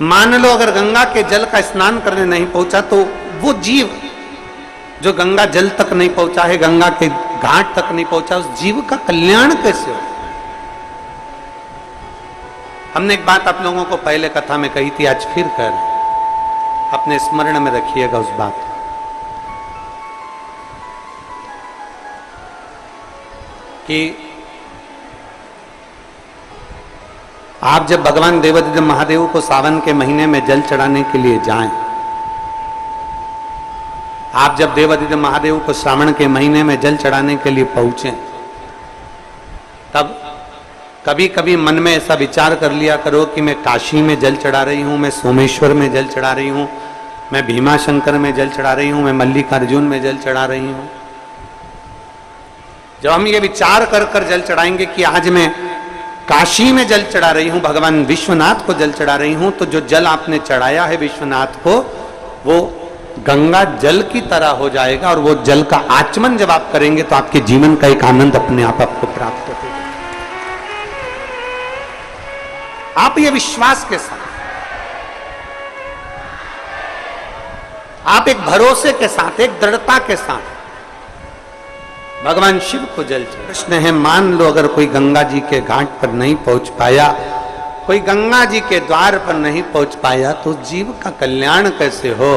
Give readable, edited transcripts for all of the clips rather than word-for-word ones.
मान लो अगर गंगा के जल का स्नान करने नहीं पहुंचा तो वो जीव जो गंगा जल तक नहीं पहुंचा है, गंगा के घाट तक नहीं पहुंचा, उस जीव का कल्याण कैसे हो? हमने एक बात आप लोगों को पहले कथा में कही थी, आज फिर कह रहे, अपने स्मरण में रखिएगा उस बात कि आप जब भगवान देवादिदेव महादेव को सावन के महीने में जल चढ़ाने के लिए जाएं, आप जब देवादिदेव महादेव को श्रावण के महीने में जल चढ़ाने के लिए पहुंचे, तब कभी कभी मन में ऐसा विचार कर लिया करो कि मैं काशी में जल चढ़ा रही हूं, मैं सोमेश्वर में जल चढ़ा रही हूं, मैं भीमाशंकर में जल चढ़ा रही हूं, मैं मल्लिकार्जुन में जल चढ़ा रही हूं। जब हम ये विचार कर कर जल चढ़ाएंगे कि आज मैं काशी में जल चढ़ा रही हूं, भगवान विश्वनाथ को जल चढ़ा रही हूं, तो जो जल आपने चढ़ाया है विश्वनाथ को, वो गंगा जल की तरह हो जाएगा, और वो जल का आचमन जब आप करेंगे तो आपके जीवन का एक आनंद अपने आप आपको प्राप्त होगा। आप ये विश्वास के साथ, आप एक भरोसे के साथ, एक दृढ़ता के साथ भगवान शिव को जल चढ़ाएं। प्रश्न है, मान लो अगर कोई गंगा जी के घाट पर नहीं पहुंच पाया, कोई गंगा जी के द्वार पर नहीं पहुंच पाया, तो जीव का कल्याण कैसे हो?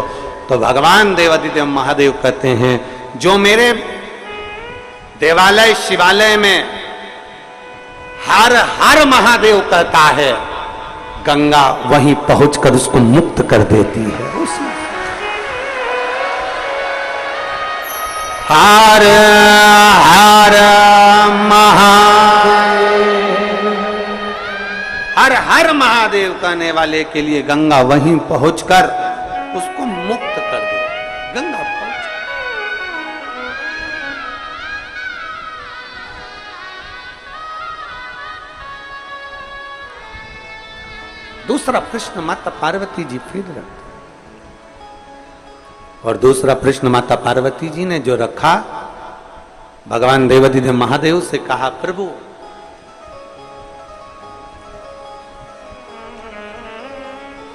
तो भगवान देवादिदेव महादेव कहते हैं, जो मेरे देवालय शिवालय में हर हर महादेव कहता है, गंगा वहीं पहुंचकर उसको मुक्त कर देती है। हर हर हर हर महादेव कहने वाले के लिए गंगा वहीं पहुंचकर उसको मुक्त कर दे। गंगा पहुंच, दूसरा प्रश्न माता पार्वती जी फिर रखते, और दूसरा प्रश्न माता पार्वती जी ने जो रखा, भगवान देवादिदेव महादेव से कहा, प्रभु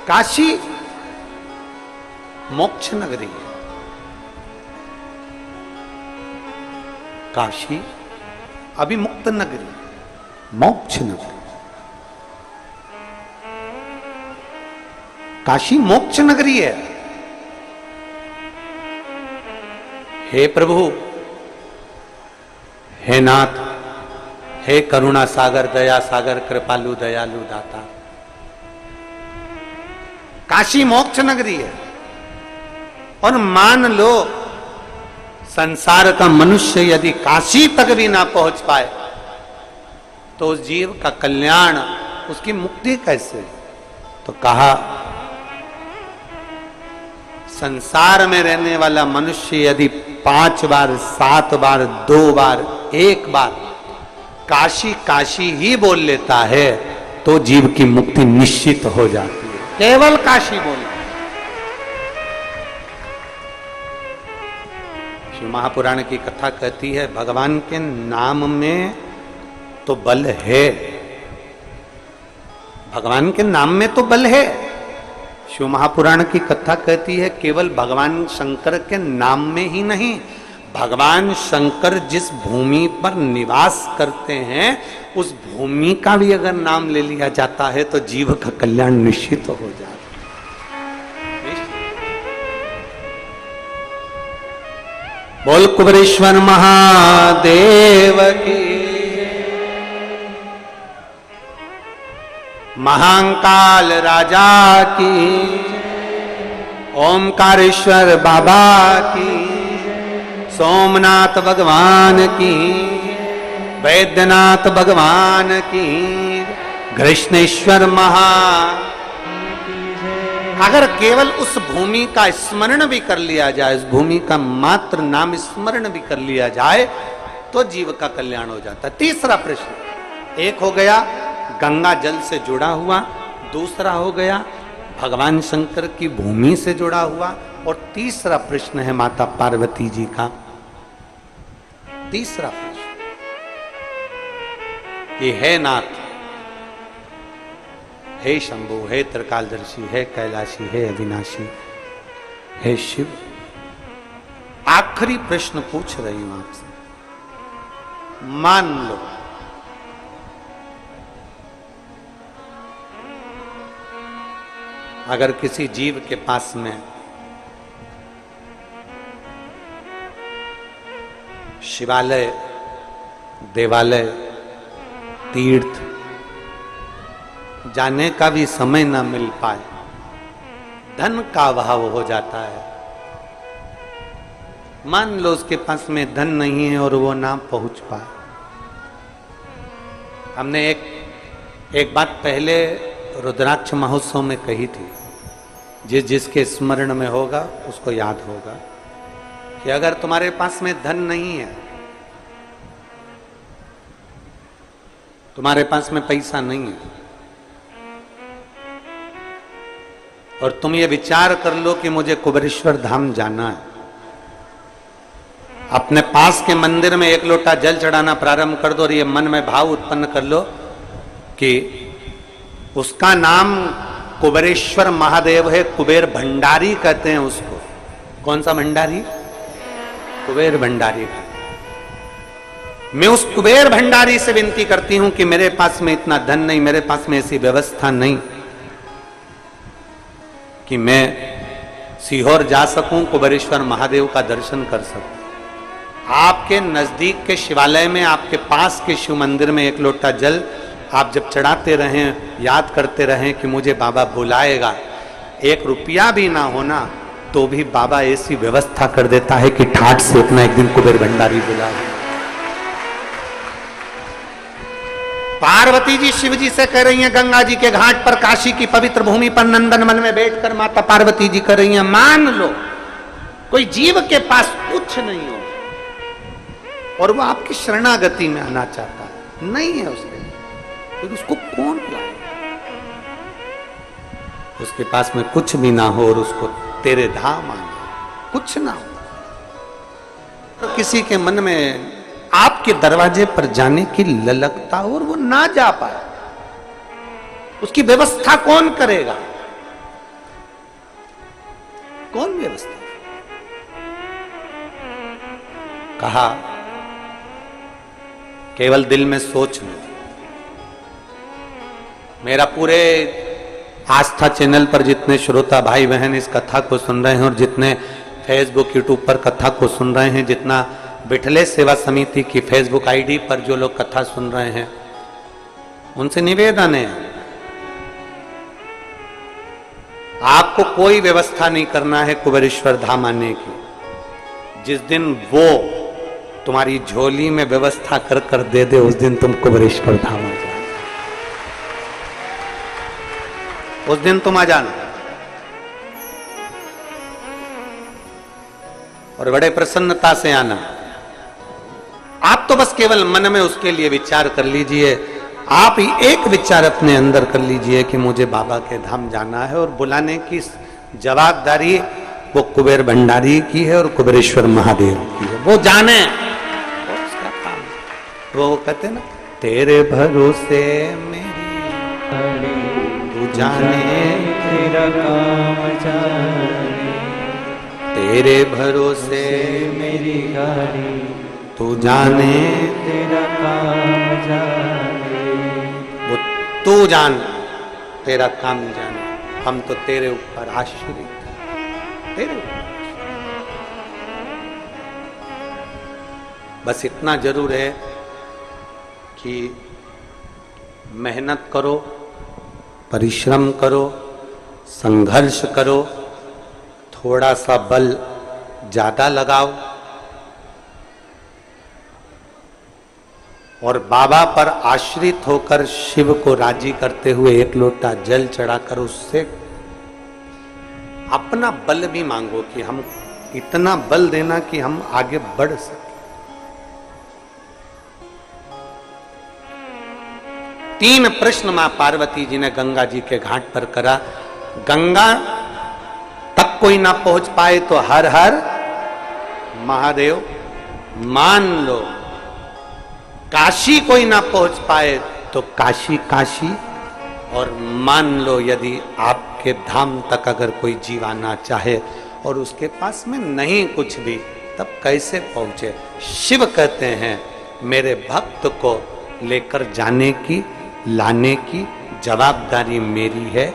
काशी मोक्ष नगरी है, काशी अभी मुक्त नगरी, मोक्ष नगरी, काशी मोक्ष नगरी है। हे प्रभु, हे नाथ, हे करुणा सागर, दया सागर, कृपालु दयालु दाता, काशी मोक्ष नगरी है। और मान लो संसार का मनुष्य यदि काशी तक भी ना पहुंच पाए, तो उस जीव का कल्याण, उसकी मुक्ति कैसे? तो कहा, संसार में रहने वाला मनुष्य यदि 5 बार, 7 बार, 2 बार, 1 बार काशी काशी ही बोल लेता है, तो जीव की मुक्ति निश्चित हो जाती है, केवल काशी बोलना। शिव महापुराण की कथा कहती है, भगवान के नाम में तो बल है, भगवान के नाम में तो बल है। शिव महापुराण की कथा कहती है, केवल भगवान शंकर के नाम में ही नहीं, भगवान शंकर जिस भूमि पर निवास करते हैं, उस भूमि का भी अगर नाम ले लिया जाता है, तो जीव का कल्याण निश्चित हो जाता है। बोल कुबरेश्वर महादेव की, महाकाल राजा की, ओमकारेश्वर बाबा की, सोमनाथ भगवान की, वैद्यनाथ भगवान की, कृष्णेश्वर महा। अगर केवल उस भूमि का स्मरण भी कर लिया जाए, उस भूमि का मात्र नाम स्मरण भी कर लिया जाए, तो जीव का कल्याण हो जाता है। तीसरा प्रश्न, एक हो गया गंगा जल से जुड़ा हुआ, दूसरा हो गया भगवान शंकर की भूमि से जुड़ा हुआ, और तीसरा प्रश्न है माता पार्वती जी का। तीसरा प्रश्न ये है, नाथ हे शंभु, हे त्रिकालदर्शी, हे कैलाशी, हे अविनाशी, हे शिव, आखिरी प्रश्न पूछ रही हूं आपसे। मान लो अगर किसी जीव के पास में शिवालय, देवालय, तीर्थ जाने का भी समय ना मिल पाए, धन का अभाव हो जाता है, मान लो उसके पास में धन नहीं है और वो ना पहुंच पाए। हमने एक बात पहले रुद्राक्ष महोत्सव में कही थी, जिसके स्मरण में होगा उसको याद होगा कि अगर तुम्हारे पास में धन नहीं है, तुम्हारे पास में पैसा नहीं है, और तुम ये विचार कर लो कि मुझे कुबेरेश्वर धाम जाना है, अपने पास के मंदिर में एक लोटा जल चढ़ाना प्रारंभ कर दो और ये मन में भाव उत्पन्न कर लो कि उसका नाम कुबेरेश्वर महादेव है, कुबेर भंडारी कहते हैं उसको। कौन सा भंडारी? कुबेर भंडारी। मैं उस कुबेर भंडारी से विनती करती हूं कि मेरे पास में इतना धन नहीं, मेरे पास में ऐसी व्यवस्था नहीं कि मैं सीहोर जा सकूं, कुबेरेश्वर महादेव का दर्शन कर सकूं। आपके नजदीक के शिवालय में, आपके पास के शिव मंदिर में एक लोटा जल आप जब चढ़ाते रहें, याद करते रहें कि मुझे बाबा बुलाएगा, 1 रुपया भी ना होना तो भी बाबा ऐसी व्यवस्था कर देता है कि ठाठ से अपना एक दिन कुबेर भंडारी बुला। पार्वती जी शिव जी से कह रही हैं, गंगा जी के घाट पर, काशी की पवित्र भूमि पर, नंदन वन में बैठकर माता पार्वती जी कह रही हैं, मान लो कोई जीव के पास कुछ नहीं हो और वो आपकी शरणागति में आना चाहता है, नहीं है उसके, तो उसको कौन लाए? उसके पास में कुछ भी ना हो और उसको तेरे धाम आना, कुछ ना हो, तो किसी के मन में आपके दरवाजे पर जाने की ललकता और वो ना जा पाए, उसकी व्यवस्था कौन करेगा? कौन व्यवस्था? कहा केवल दिल में सोच लो। मेरा पूरे आस्था चैनल पर जितने श्रोता भाई बहन इस कथा को सुन रहे हैं और जितने फेसबुक यूट्यूब पर कथा को सुन रहे हैं, जितना बिठले सेवा समिति की फेसबुक आईडी पर जो लोग कथा सुन रहे हैं, उनसे निवेदन है, आपको कोई व्यवस्था नहीं करना है कुबेरेश्वर धाम आने की। जिस दिन वो तुम्हारी झोली में व्यवस्था कर कर दे दे, उस दिन तुम कुबेरेश्वर धाम आ जाओ, उस दिन तुम आ जाना और बड़े प्रसन्नता से आना। आप तो बस केवल मन में उसके लिए विचार कर लीजिए, आप ही एक विचार अपने अंदर कर लीजिए कि मुझे बाबा के धाम जाना है, और बुलाने की जवाबदारी वो कुबेर भंडारी की है और कुबेरेश्वर महादेव की है, वो जाने उसका काम। वो कहते ना, तेरे भरोसे मेरी तू जाने, तेरा काम जाने, तेरे भरोसे मेरी गाड़ी तू जाने, तेरा काम जाने, वो तू जान, तेरा काम जाने, हम तो तेरे ऊपर आश्रित हैं, तेरे ऊपर। बस इतना जरूर है कि मेहनत करो, परिश्रम करो, संघर्ष करो, थोड़ा सा बल ज्यादा लगाओ और बाबा पर आश्रित होकर शिव को राजी करते हुए एक लोटा जल चढ़ाकर उससे अपना बल भी मांगो कि हम इतना बल देना कि हम आगे बढ़ सके। 3 प्रश्न मां पार्वती जी ने गंगा जी के घाट पर करा। गंगा तक कोई ना पहुंच पाए तो हर हर महादेव मान लो, काशी कोई ना पहुंच पाए तो काशी काशी और मान लो यदि आपके धाम तक अगर कोई जीव आना चाहे और उसके पास में नहीं कुछ भी, तब कैसे पहुंचे? शिव कहते हैं मेरे भक्त को लेकर जाने की, लाने की जवाबदारी मेरी है।